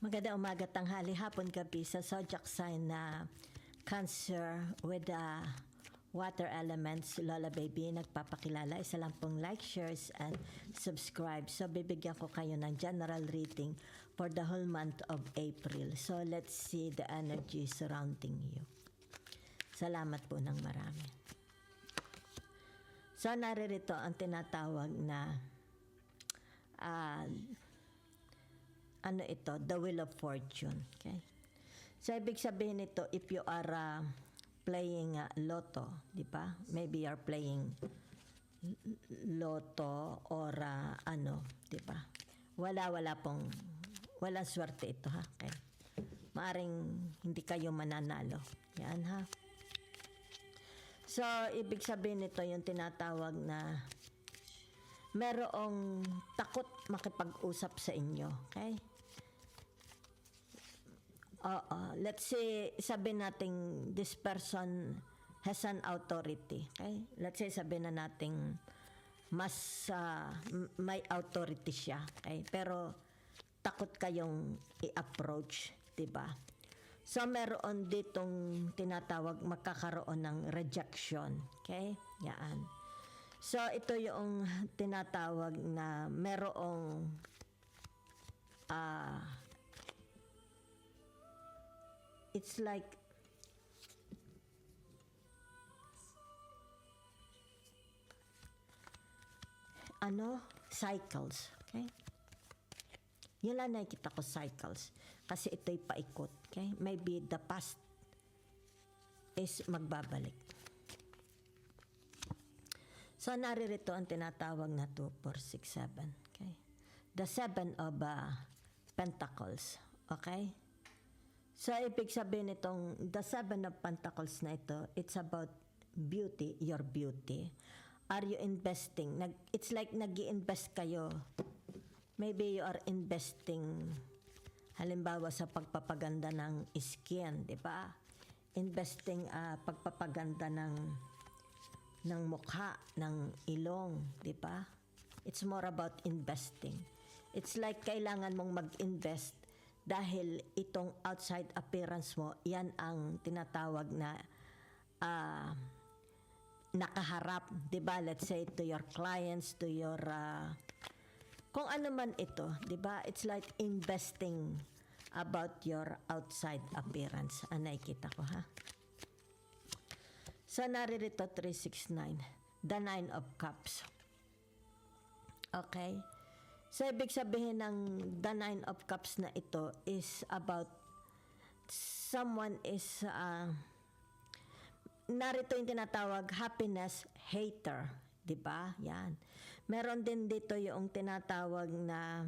Maganda umaga, tanghali, hapon, gabi sa zodiac sign na Cancer with the water elements. Lola Baby nagpapakilala. Isa lang pong like, shares, and subscribe. So, bibigyan ko kayo ng general reading for the whole month of April. So, let's see the energy surrounding you. Salamat po ng marami. So, naririto ang tinatawag na ano ito? The Wheel of Fortune. Okay? So, ibig sabihin nito, if you are playing lotto, di ba? Maybe you're playing lotto or di ba? Walang swerte ito, ha? Okay. Maaring hindi kayo mananalo. Yan, ha? So, ibig sabihin nito yung tinatawag na merong takot makipag-usap sa inyo. Okay? Let's say, sabihin natin, this person has an authority. Okay? Let's say, sabihin na natin, mas may authority siya. Okay? Pero, takot kayong i-approach. Diba? So, meron ditong tinatawag, magkakaroon ng rejection. Okay? Yan. So, ito yung tinatawag na merong it's like cycles. Okay? Yun lang nakikita ko, cycles. Kasi ito'y paikot. Okay? Maybe the past is magbabalik. So, naririto ang tinatawag na 2, 4, 6, 7. Okay? The 7 of Pentacles. Okay? So, ibig sabihin itong the 7 of Pentacles na ito, it's about beauty, your beauty. Are you investing? It's like nag-i-invest kayo. Maybe you are investing, halimbawa sa pagpapaganda ng skin, di ba? Investing pagpapaganda ng mukha, ng ilong, di ba? It's more about investing. It's like kailangan mong mag-invest dahil itong outside appearance mo, yan ang tinatawag na nakaharap, di ba? Let's say to your clients, to your kung ano man ito, di ba? It's like investing about your outside appearance. Nakikita ko, ha? So, naririto 369, the 9 of Cups. Okay? So, ibig sabihin ng the 9 of Cups na ito is about someone is, narito yung tinatawag happiness hater. Diba? Yan. Meron din dito yung tinatawag na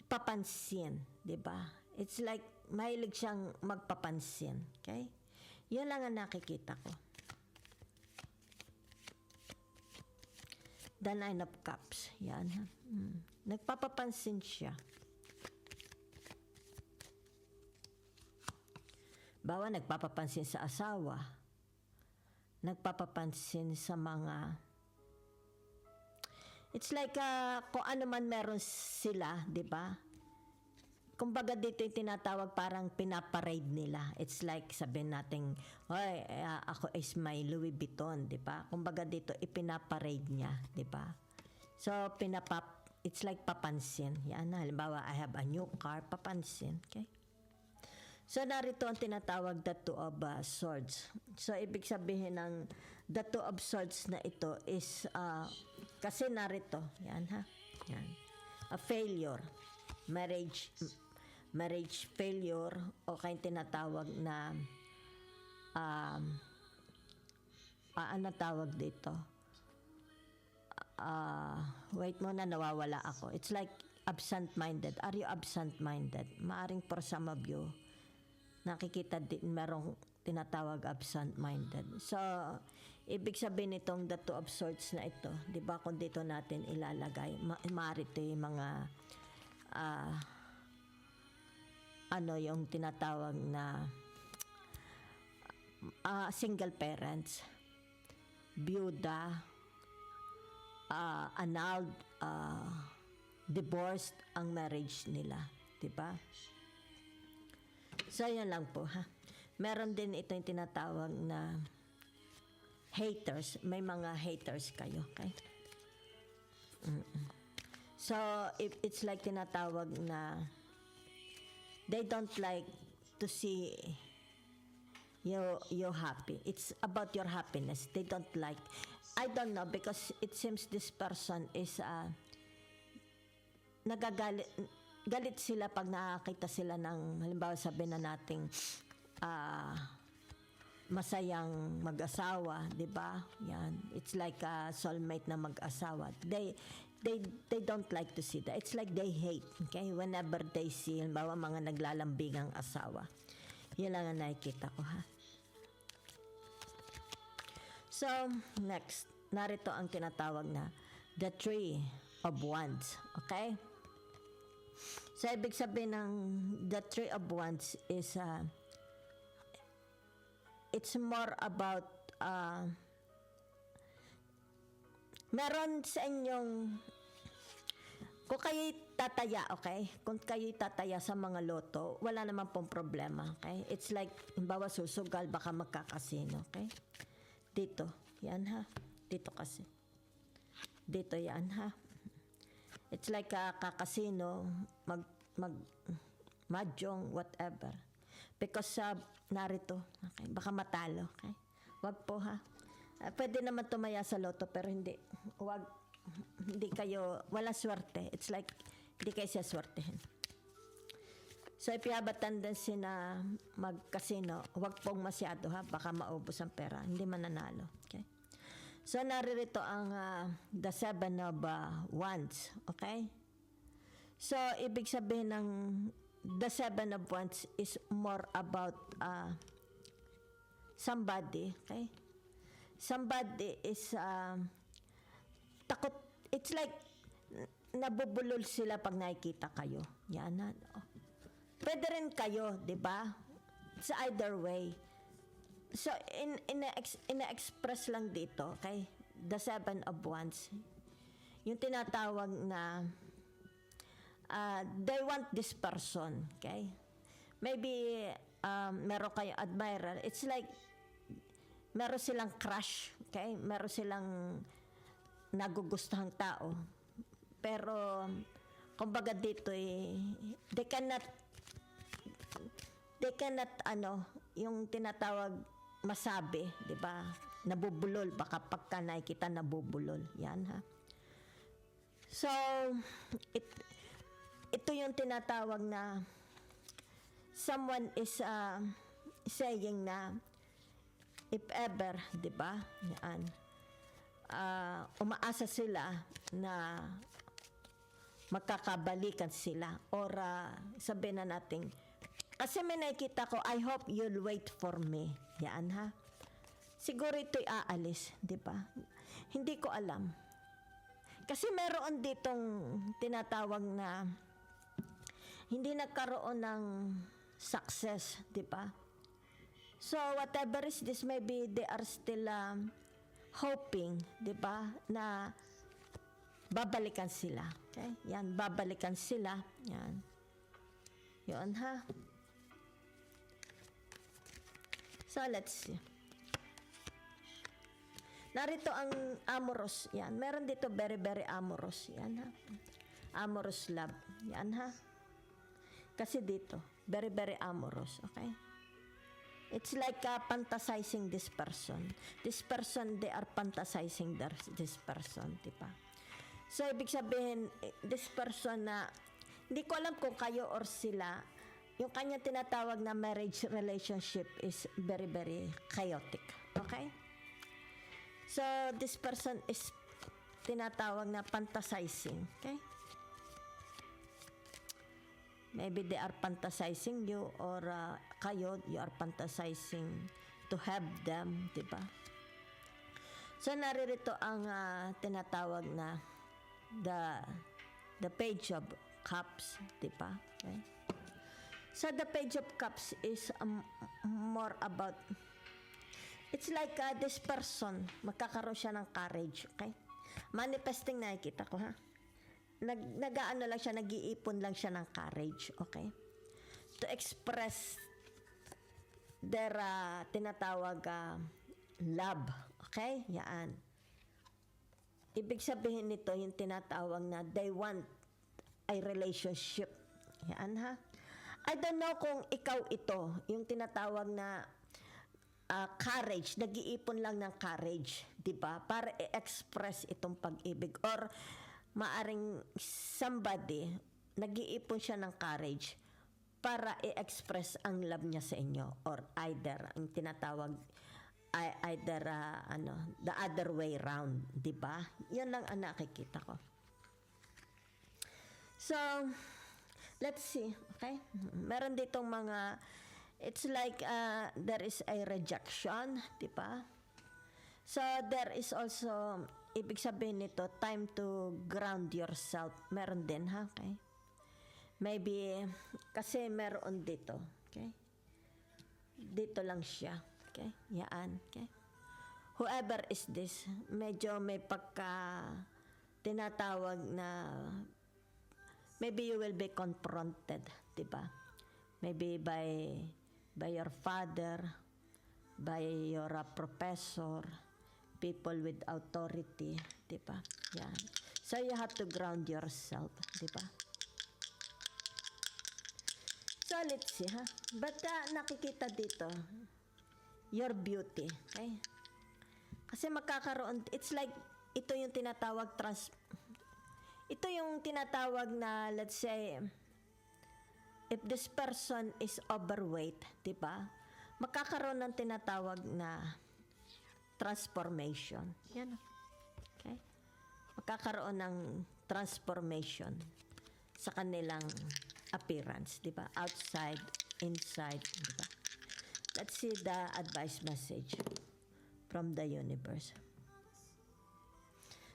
papansin. Diba? It's like mahilig siyang magpapansin. Okay? Yun lang ang nakikita ko. The 9 of Cups. Yan. Nagpapapansin siya. Bawa nagpapapansin sa asawa. Nagpapapansin sa mga... It's like kung ano man meron sila, di ba? Kumbaga dito yung tinatawag parang pinaparade nila. It's like sabihin natin, hoy, ako is my Louis Vuitton, di ba? Kumbaga dito ipinaparade niya, di ba? So, it's like papansin. Yan, halimbawa, I have a new car, papansin. Okay? So, narito ang tinatawag the 2 of Swords. So, ibig sabihin ng the 2 of Swords na ito is, kasi narito, yan ha, yan, a failure, marriage failure, o kaya tinatawag na, ano tawag dito? Wait muna, nawawala ako. It's like absent-minded. Are you absent-minded? Maaring for some of you, nakikita din merong tinatawag absent-minded. So, ibig sabihin nitong the 2 of Swords na ito, di ba kung dito natin ilalagay, maaari ito yung mga yung tinatawag na single parents, byuda, annulled divorced ang marriage nila, di ba? So, yan lang po, ha. Meron din ito yung tinatawag na haters. May mga haters kayo, okay? So, if it's like tinatawag na they don't like to see you happy. It's about your happiness. They don't like. I don't know because it seems this person is galit sila pag nakakita sila ng, halimbawa sabihin na nating masayang mag-asawa, di ba? Yan. It's like a soulmate na mag-asawa. They don't like to see that. It's like they hate, okay? Whenever they see, halimbawa mga naglalambingang asawa. Yan lang ang nakikita ko, ha? So, next. Narito ang tinatawag na the Three of Wands, okay? So, ibig sabihin ng the Three of Wands is it's more about meron sa inyong kung kayo'y tataya, okay? Kung kayo'y tataya sa mga loto, wala naman pong problema, okay? It's like, halimbawa susugal, baka magkakasino, okay? Dito, yan ha. Dito kasi. Dito yan ha. It's like kakasino, mahjong, whatever. Because narito, okay? Baka matalo, okay? Wag po ha. Pwede naman tumaya sa loto pero hindi. Wag, hindi kayo, wala swerte. It's like, hindi kayo siya swertehin. So if you have a tendency na mag-casino, wag pong masyado ha. Baka maubos ang pera. Hindi mananalo, okay? So naririto ang the Seven of Wands, okay? So ibig sabihin ng the Seven of Wands is more about somebody, okay? Somebody is takot. It's like nabubulol sila pag nakikita kayo. Yan na. Pwede rin kayo, 'di ba? It's either way. So ina-express lang dito, okay? The Seven of Wands. Yung tinatawag na they want this person, okay? Maybe meron kayo admirer. It's like meron silang crush, okay? Meron silang nagugustuhang tao. Pero kumbaga dito they cannot yung tinatawag masabi, 'di ba? Nabubulol, baka pagka nakikita nabubulol. Yan ha. So ito yung tinatawag na someone is saying na if ever, 'di ba? Yan. Umaasa sila na magkakabalikan sila or sabihin na natin kasi may nakikita ko, I hope you'll wait for me. Yan ha. Siguro ito'y aalis, di ba? Hindi ko alam. Kasi meron ditong tinatawag na hindi nagkaroon ng success, di ba? So whatever is this, maybe they are still hoping, di ba, na babalikan sila. Okay? Yan, babalikan sila. Yan. Yun ha. So, let's see. Narito ang amorous. Yan. Meron dito very, very amorous. Yan ha. Amorous love. Yan ha. Kasi dito, very, very amorous. Okay? It's like fantasizing this person. This person, they are fantasizing this person. Diba? So, ibig sabihin, this person na, hindi ko alam kung kayo or sila, yung kanya tinatawag na marriage relationship is very, very chaotic. Okay? So, this person is tinatawag na fantasizing. Okay? Maybe they are fantasizing you or kayo, you are fantasizing to have them, diba? So, naririto ang tinatawag na the Page of Cups, diba? Okay? So, the Page of Cups is more about, it's like this person, magkakaroon siya ng courage, okay? Manifesting nakikita ko, ha? nag-aano lang siya, nag-iipon lang siya ng courage, okay? To express their tinatawag love, okay? Yan. Ibig sabihin nito yung tinatawag na they want a relationship. Yan ha. I don't know kung ikaw ito, yung tinatawag na courage, nag-iipon lang ng courage, 'di ba? Para i-express itong pag-ibig or maaring somebody nag-iipon siya ng courage para i-express ang love niya sa inyo or either ang tinatawag either the other way round, 'di ba? 'Yan lang ang nakikita ko. So, let's see, okay? Meron ditong mga it's like there is a rejection, di ba? So, there is also, ibig sabihin nito, time to ground yourself. Meron din, ha? Okay? Maybe, kasi meron dito, okay? Dito lang siya, okay? Yaan, okay? Whoever is this, medyo may pagka tinatawag na maybe you will be confronted, di ba? Maybe by your father, by your professor, people with authority, di ba? Yan. So you have to ground yourself, di ba? So let's see, ha? But nakikita dito, your beauty, okay? Kasi magkakaroon, it's like, ito yung tinatawag ito yung tinatawag na, let's say, if this person is overweight, di ba? Magkakaroon ng tinatawag na transformation. Yan. Okay? Magkakaroon ng transformation sa kanilang appearance, di ba? Outside, inside, di ba? Let's see the advice message from the universe.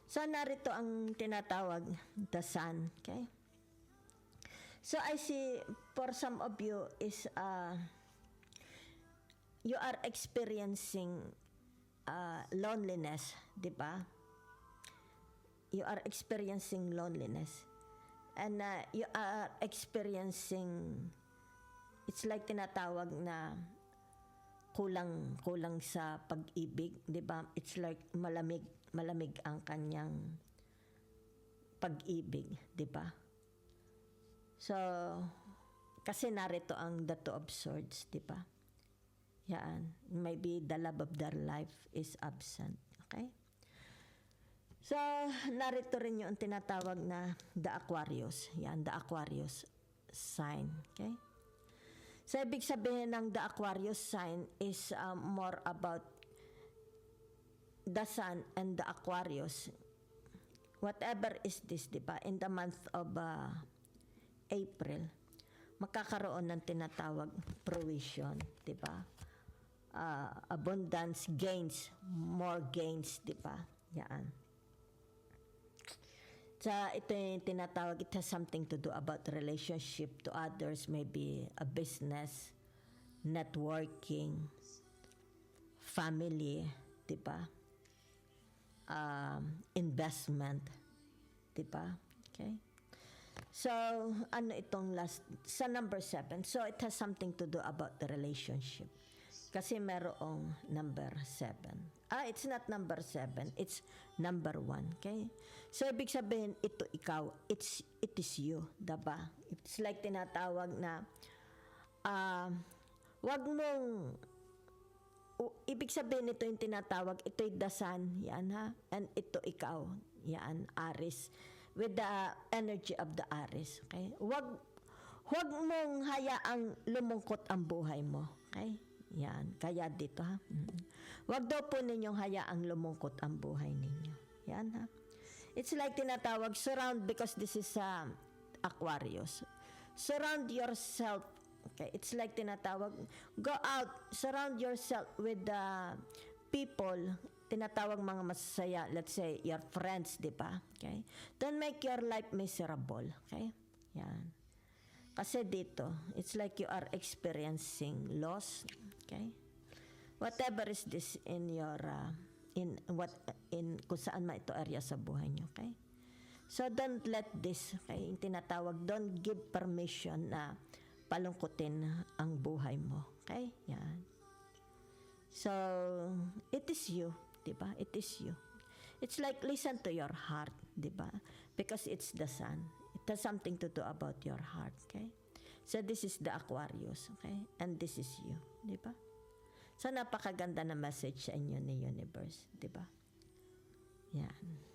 So, narito ang tinatawag, the sun, okay? So, I see, for some of you, is, you are experiencing loneliness, di ba? You are experiencing loneliness. And you are experiencing, it's like tinatawag na kulang sa pag-ibig, di ba? It's like malamig ang kanyang pag-ibig, di ba? So, kasi narito ang the two of swords, di ba? Yan. Maybe the love of their life is absent, okay? So, narito rin yung tinatawag na the Aquarius. Yan, the Aquarius sign, okay? So, ibig sabihin ng the Aquarius sign is more about the sun and the Aquarius, whatever is this, di ba? In the month of April, magkakaroon ng tinatawag provision, di ba? Abundance, gains, more gains, di ba? Yan. So, ito yung tinatawag, it has something to do about relationship to others, maybe a business, networking, family, di ba? Investment, di ba? Okay? So, ano itong last, sa number 7. So, it has something to do about the relationship. Kasi merong number 7. It's not number 7, it's number 1, okay? So, ibig sabihin, ito ikaw, it is you, diba? It's like tinatawag na, wag mong, ibig sabihin ito yung tinatawag, ito'y the sun, yan ha, and ito ikaw, yan, Aries, with the energy of the Aries, okay? Wag mong hayaang lumungkot ang buhay mo, okay? Yan, kaya dito ha. Wag daw po ninyong hayaang lumungkot ang buhay ninyo. Yan ha. It's like tinatawag, surround, because this is Aquarius. Surround yourself. Okay, it's like tinatawag, go out, surround yourself with the people, tinatawag mga masasaya, let's say, your friends, di ba? Okay? Don't make your life miserable. Okay? Yan. Kasi dito, it's like you are experiencing loss. Okay? Whatever is this in your, in kung saan man ito area sa buhay nyo. Okay? So don't let this, okay, yung tinatawag, don't give permission na palungkutin ang buhay mo. Okay? Yan. So, it is you, 'di ba? It is you. It's like listen to your heart, 'di ba? Because it's the sun. It has something to do about your heart, okay? So this is the Aquarius, okay? And this is you, 'di ba? So napakaganda na message sa inyo ni Universe, 'di ba? Yan.